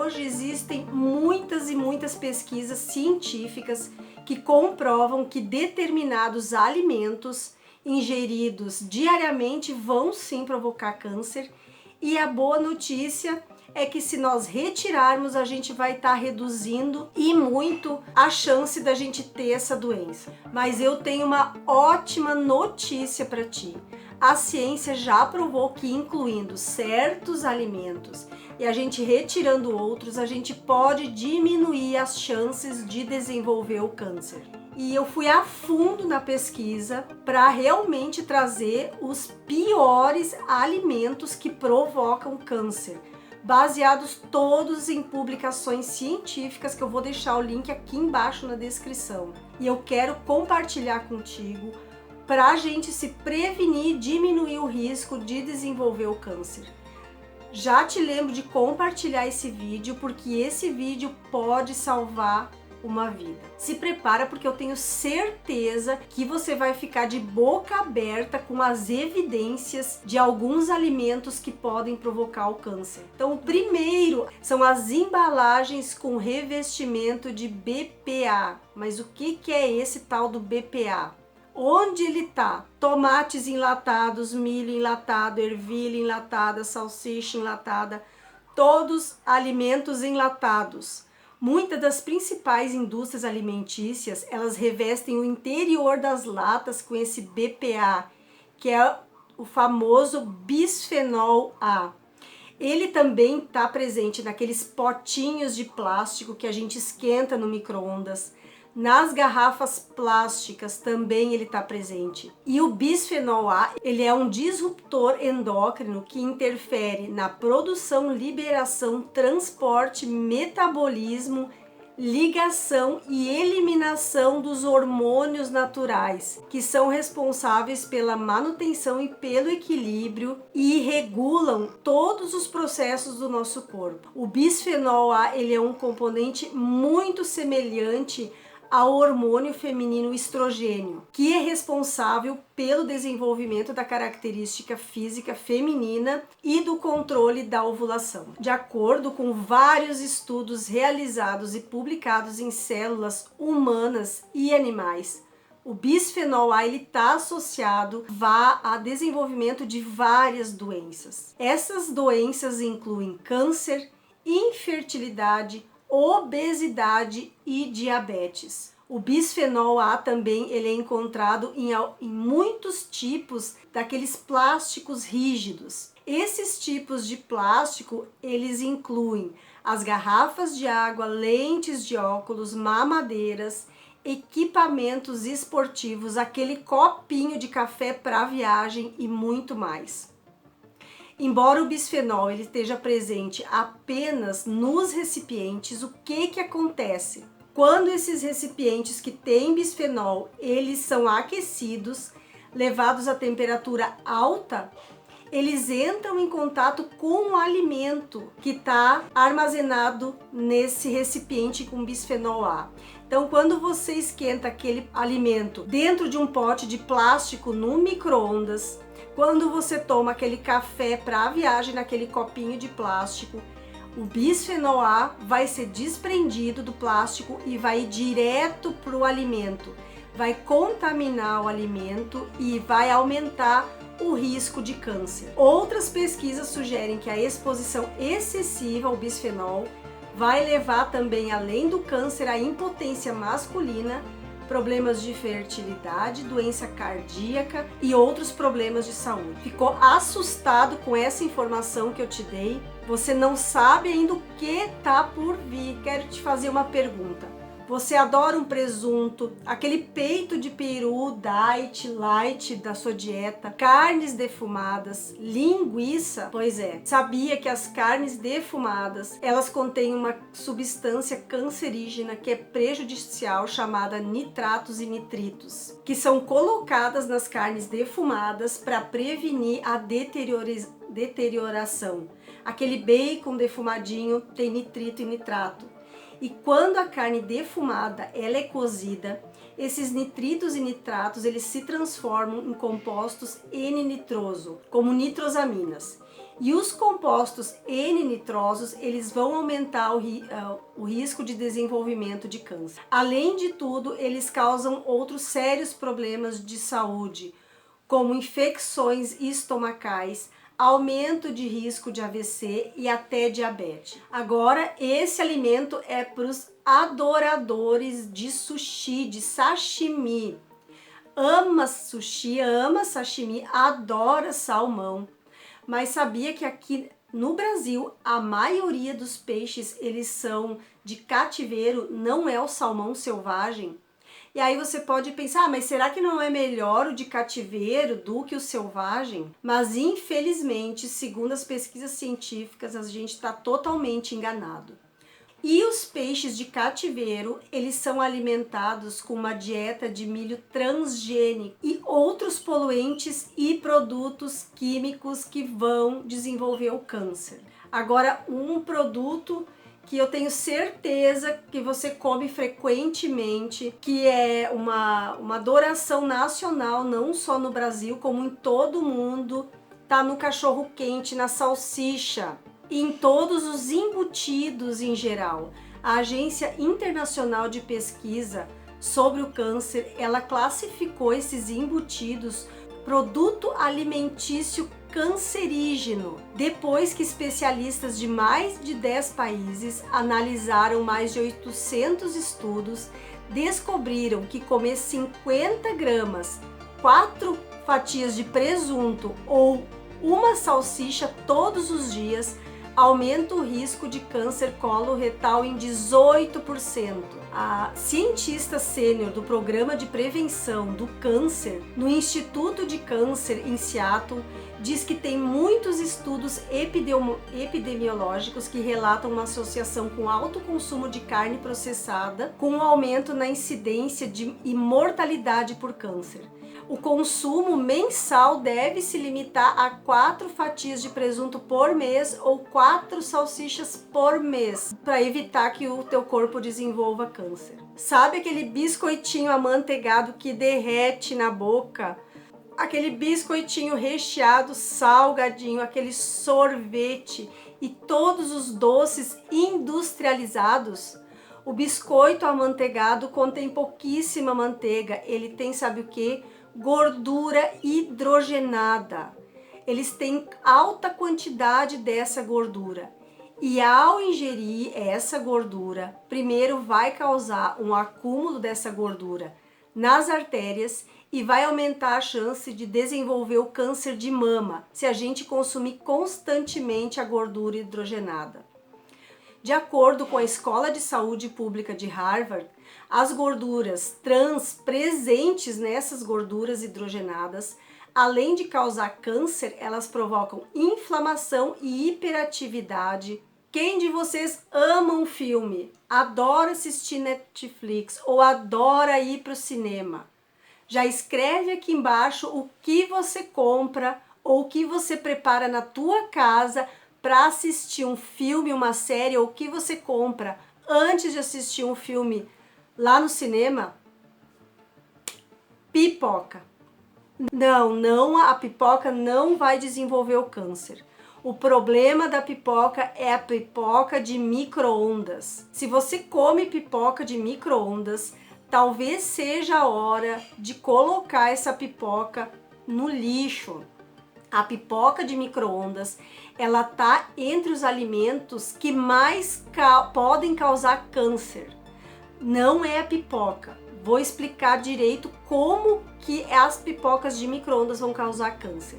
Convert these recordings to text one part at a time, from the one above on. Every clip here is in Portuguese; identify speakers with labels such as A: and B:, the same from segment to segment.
A: hoje existem muitas e muitas pesquisas científicas que comprovam que determinados alimentos ingeridos diariamente vão sim provocar câncer. E a boa notícia é que se nós retirarmos, a gente vai estar reduzindo e muito a chance da gente ter essa doença. Mas eu tenho uma ótima notícia para ti. A ciência já provou que incluindo certos alimentos e a gente retirando outros, a gente pode diminuir as chances de desenvolver o câncer. E eu fui a fundo na pesquisa para realmente trazer os piores alimentos que provocam câncer, baseados todos em publicações científicas, que eu vou deixar o link aqui embaixo na descrição. E eu quero compartilhar contigo para a gente se prevenir e diminuir o risco de desenvolver o câncer. Já te lembro de compartilhar esse vídeo, porque esse vídeo pode salvar uma vida. Se prepara, porque eu tenho certeza que você vai ficar de boca aberta com as evidências de alguns alimentos que podem provocar o câncer. Então, o primeiro são as embalagens com revestimento de BPA. Mas o que é esse tal do BPA? Onde ele tá? Tomates enlatados, milho enlatado, ervilha enlatada, salsicha enlatada, todos alimentos enlatados. Muitas das principais indústrias alimentícias, elas revestem o interior das latas com esse BPA, que é o famoso bisfenol A. Ele também está presente naqueles potinhos de plástico que a gente esquenta no micro-ondas. Nas garrafas plásticas também ele está presente. E o bisfenol A, ele é um disruptor endócrino que interfere na produção, liberação, transporte, metabolismo, ligação e eliminação dos hormônios naturais, que são responsáveis pela manutenção e pelo equilíbrio e regulam todos os processos do nosso corpo. O bisfenol A, ele é um componente muito semelhante ao hormônio feminino estrogênio, que é responsável pelo desenvolvimento da característica física feminina e do controle da ovulação. De acordo com vários estudos realizados e publicados em células humanas e animais, o bisfenol A está associado a desenvolvimento de várias doenças. Essas doenças incluem câncer, infertilidade, obesidade e diabetes. O bisfenol A também ele é encontrado em muitos tipos daqueles plásticos rígidos. Esses tipos de plástico, eles incluem as garrafas de água, lentes de óculos, mamadeiras, equipamentos esportivos, aquele copinho de café para viagem e muito mais. Embora o bisfenol ele esteja presente apenas nos recipientes, o que acontece? Quando esses recipientes que têm bisfenol, eles são aquecidos, levados a temperatura alta, eles entram em contato com o alimento que está armazenado nesse recipiente com bisfenol A. Então, quando você esquenta aquele alimento dentro de um pote de plástico no micro-ondas, quando você toma aquele café para a viagem naquele copinho de plástico, o bisfenol A vai ser desprendido do plástico e vai direto para o alimento. Vai contaminar o alimento e vai aumentar o risco de câncer. Outras pesquisas sugerem que a exposição excessiva ao bisfenol vai levar também, além do câncer, à impotência masculina, problemas de fertilidade, doença cardíaca e outros problemas de saúde. Ficou assustado com essa informação que eu te dei? Você não sabe ainda o que tá por vir. Quero te fazer uma pergunta. Você adora um presunto, aquele peito de peru diet, light da sua dieta, carnes defumadas, linguiça? Pois é, sabia que as carnes defumadas, elas contêm uma substância cancerígena que é prejudicial chamada nitratos e nitritos, que são colocadas nas carnes defumadas para prevenir a deterioração. Aquele bacon defumadinho tem nitrito e nitrato. E quando a carne defumada ela é cozida, esses nitritos e nitratos eles se transformam em compostos N-nitroso, como nitrosaminas. E os compostos N-nitrosos, eles vão aumentar o risco de desenvolvimento de câncer. Além de tudo, eles causam outros sérios problemas de saúde, como infecções estomacais, aumento de risco de AVC e até diabetes. Agora, esse alimento é para os adoradores de sushi, de sashimi. Ama sushi, ama sashimi, adora salmão. Mas sabia que aqui no Brasil a maioria dos peixes eles são de cativeiro, não é o salmão selvagem? E aí você pode pensar, mas será que não é melhor o de cativeiro do que o selvagem? Mas infelizmente, segundo as pesquisas científicas, a gente está totalmente enganado. E os peixes de cativeiro, eles são alimentados com uma dieta de milho transgênico e outros poluentes e produtos químicos que vão desenvolver o câncer. Agora, um produto que eu tenho certeza que você come frequentemente, que é uma adoração nacional, não só no Brasil, como em todo o mundo, tá no cachorro quente, na salsicha, em todos os embutidos em geral. A Agência Internacional de Pesquisa sobre o Câncer, ela classificou esses embutidos produto alimentício cancerígeno, depois que especialistas de mais de 10 países analisaram mais de 800 estudos, descobriram que comer 50 gramas, 4 fatias de presunto ou uma salsicha todos os dias aumenta o risco de câncer coloretal em 18%. A cientista sênior do Programa de Prevenção do Câncer no Instituto de Câncer em Seattle diz que tem muitos estudos epidemiológicos que relatam uma associação com alto consumo de carne processada com um aumento na incidência e mortalidade por câncer. O consumo mensal deve se limitar a 4 fatias de presunto por mês ou 4 salsichas por mês, para evitar que o teu corpo desenvolva câncer. Sabe aquele biscoitinho amanteigado que derrete na boca? Aquele biscoitinho recheado, salgadinho, aquele sorvete e todos os doces industrializados? O biscoito amanteigado contém pouquíssima manteiga, ele tem, sabe o que? Gordura hidrogenada. Eles têm alta quantidade dessa gordura. E ao ingerir essa gordura, primeiro vai causar um acúmulo dessa gordura nas artérias e vai aumentar a chance de desenvolver o câncer de mama se a gente consumir constantemente a gordura hidrogenada. De acordo com a Escola de Saúde Pública de Harvard, as gorduras trans presentes nessas gorduras hidrogenadas, além de causar câncer, elas provocam inflamação e hiperatividade. Quem de vocês ama um filme, adora assistir Netflix ou adora ir para o cinema? Já escreve aqui embaixo o que você compra ou o que você prepara na tua casa para assistir um filme, uma série, ou o que você compra antes de assistir um filme lá no cinema. Pipoca. Não, a pipoca não vai desenvolver o câncer. O problema da pipoca é a pipoca de micro-ondas. Se você come pipoca de micro-ondas, talvez seja a hora de colocar essa pipoca no lixo. A pipoca de micro-ondas, ela tá entre os alimentos que mais podem causar câncer. Não é a pipoca. Vou explicar direito como que as pipocas de micro-ondas vão causar câncer.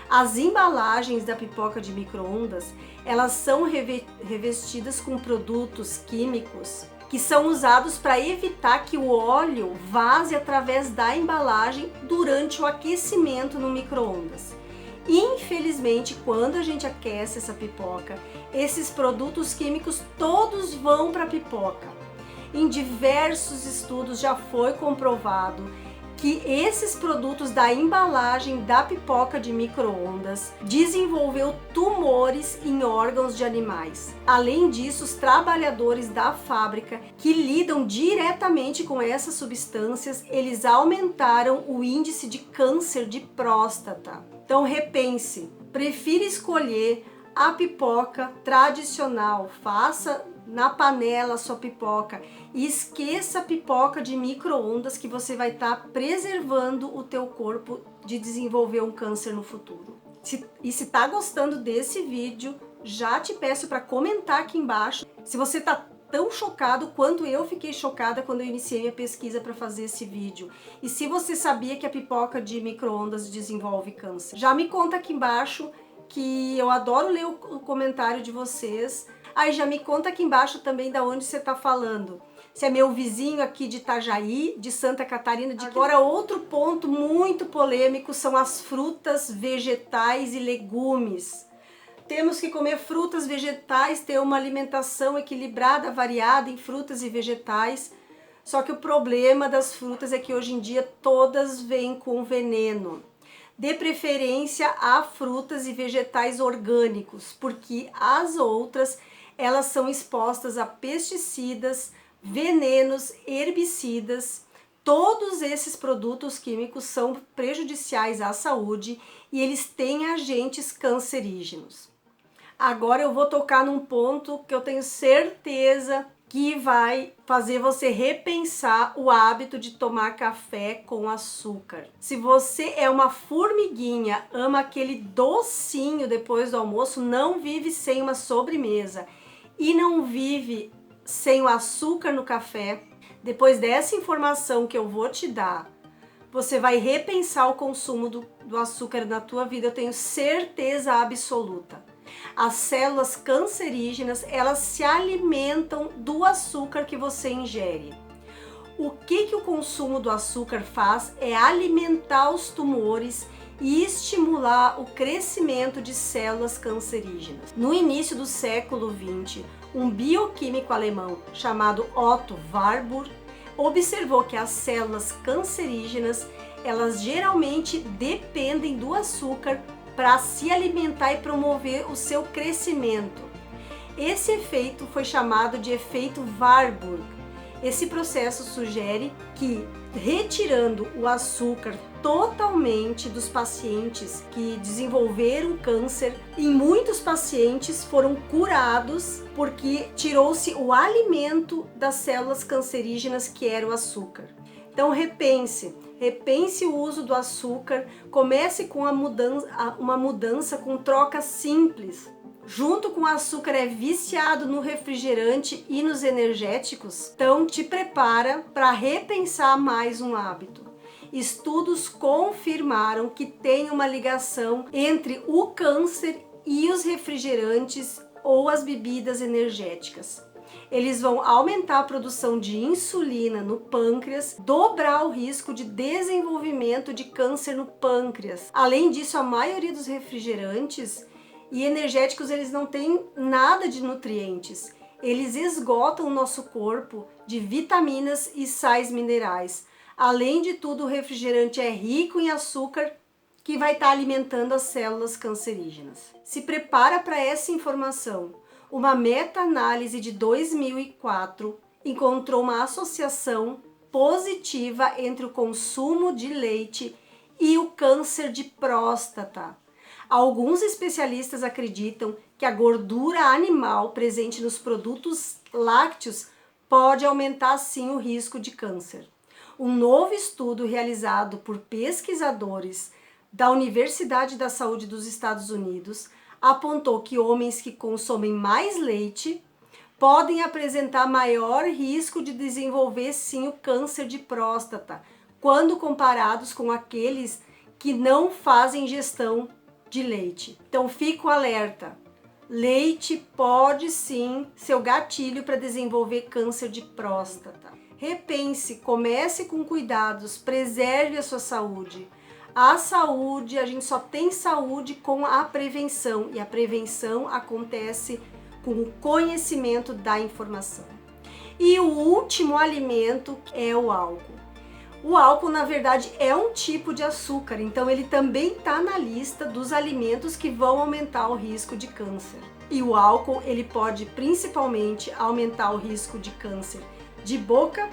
A: As embalagens da pipoca de micro-ondas, elas são revestidas com produtos químicos que são usados para evitar que o óleo vaze através da embalagem durante o aquecimento no micro-ondas. Infelizmente, quando a gente aquece essa pipoca, esses produtos químicos todos vão para a pipoca. Em diversos estudos já foi comprovado que esses produtos da embalagem da pipoca de micro-ondas desenvolveu tumores em órgãos de animais. Além disso, os trabalhadores da fábrica que lidam diretamente com essas substâncias, eles aumentaram o índice de câncer de próstata. Então repense, prefira escolher a pipoca tradicional. Faça na panela a sua pipoca e esqueça a pipoca de micro-ondas, que você vai estar preservando o teu corpo de desenvolver um câncer no futuro. Se tá gostando desse vídeo, já te peço para comentar aqui embaixo se você tá tão chocado quanto eu fiquei chocada quando eu iniciei minha pesquisa para fazer esse vídeo. E se você sabia que a pipoca de micro-ondas desenvolve câncer. Já me conta aqui embaixo, que eu adoro ler o comentário de vocês. Aí já me conta aqui embaixo também da onde você tá falando. Se é meu vizinho aqui de Itajaí, de Santa Catarina. Agora, outro ponto muito polêmico são as frutas, vegetais e legumes. Temos que comer frutas, vegetais, ter uma alimentação equilibrada, variada em frutas e vegetais. Só que o problema das frutas é que hoje em dia todas vêm com veneno. Dê preferência a frutas e vegetais orgânicos, porque as outras, elas são expostas a pesticidas, venenos, herbicidas. Todos esses produtos químicos são prejudiciais à saúde e eles têm agentes cancerígenos. Agora eu vou tocar num ponto que eu tenho certeza que vai fazer você repensar o hábito de tomar café com açúcar. Se você é uma formiguinha, ama aquele docinho depois do almoço, não vive sem uma sobremesa e não vive sem o açúcar no café, depois dessa informação que eu vou te dar, você vai repensar o consumo do açúcar na tua vida, eu tenho certeza absoluta. As células cancerígenas, elas se alimentam do açúcar que você ingere. O que o consumo do açúcar faz é alimentar os tumores e estimular o crescimento de células cancerígenas. No início do século XX, um bioquímico alemão chamado Otto Warburg observou que as células cancerígenas, elas geralmente dependem do açúcar para se alimentar e promover o seu crescimento. Esse efeito foi chamado de efeito Warburg. Esse processo sugere que, retirando o açúcar totalmente dos pacientes que desenvolveram câncer, em muitos pacientes foram curados porque tirou-se o alimento das células cancerígenas, que era o açúcar. Então repense o uso do açúcar, comece com uma mudança com troca simples. Junto com o açúcar é viciado no refrigerante e nos energéticos, então te prepara para repensar mais um hábito. Estudos confirmaram que tem uma ligação entre o câncer e os refrigerantes ou as bebidas energéticas. Eles vão aumentar a produção de insulina no pâncreas, dobrar o risco de desenvolvimento de câncer no pâncreas. Além disso, a maioria dos refrigerantes e energéticos, eles não têm nada de nutrientes. Eles esgotam o nosso corpo de vitaminas e sais minerais. Além de tudo, o refrigerante é rico em açúcar, que vai estar alimentando as células cancerígenas. Se prepara para essa informação. Uma meta-análise de 2004 encontrou uma associação positiva entre o consumo de leite e o câncer de próstata. Alguns especialistas acreditam que a gordura animal presente nos produtos lácteos pode aumentar sim o risco de câncer. Um novo estudo realizado por pesquisadores da Universidade da Saúde dos Estados Unidos apontou que homens que consomem mais leite podem apresentar maior risco de desenvolver sim o câncer de próstata, quando comparados com aqueles que não fazem ingestão de leite. Então fica o alerta, leite pode sim ser o gatilho para desenvolver câncer de próstata. Repense, comece com cuidados, preserve a sua saúde. A saúde, a gente só tem saúde com a prevenção, e a prevenção acontece com o conhecimento da informação. E o último alimento é o álcool. O álcool, na verdade, é um tipo de açúcar, então ele também está na lista dos alimentos que vão aumentar o risco de câncer. E o álcool, ele pode principalmente aumentar o risco de câncer de boca,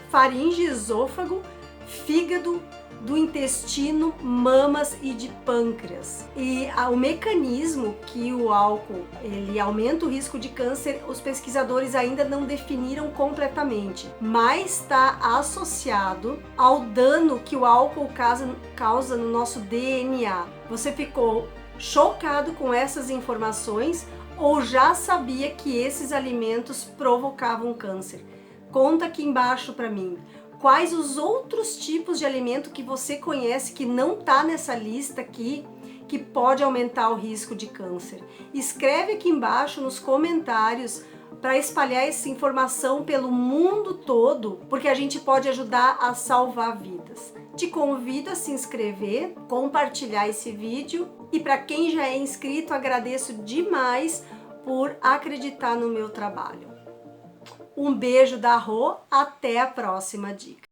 A: faringe, esôfago, fígado, do intestino, mamas e de pâncreas. E o mecanismo que o álcool ele aumenta o risco de câncer, os pesquisadores ainda não definiram completamente, mas está associado ao dano que o álcool causa no nosso DNA. Você ficou chocado com essas informações ou já sabia que esses alimentos provocavam câncer? Conta aqui embaixo para mim. Quais os outros tipos de alimento que você conhece que não tá nessa lista aqui, que pode aumentar o risco de câncer? Escreve aqui embaixo nos comentários para espalhar essa informação pelo mundo todo, porque a gente pode ajudar a salvar vidas. Te convido a se inscrever, compartilhar esse vídeo e para quem já é inscrito, agradeço demais por acreditar no meu trabalho. Um beijo da Rô, até a próxima dica.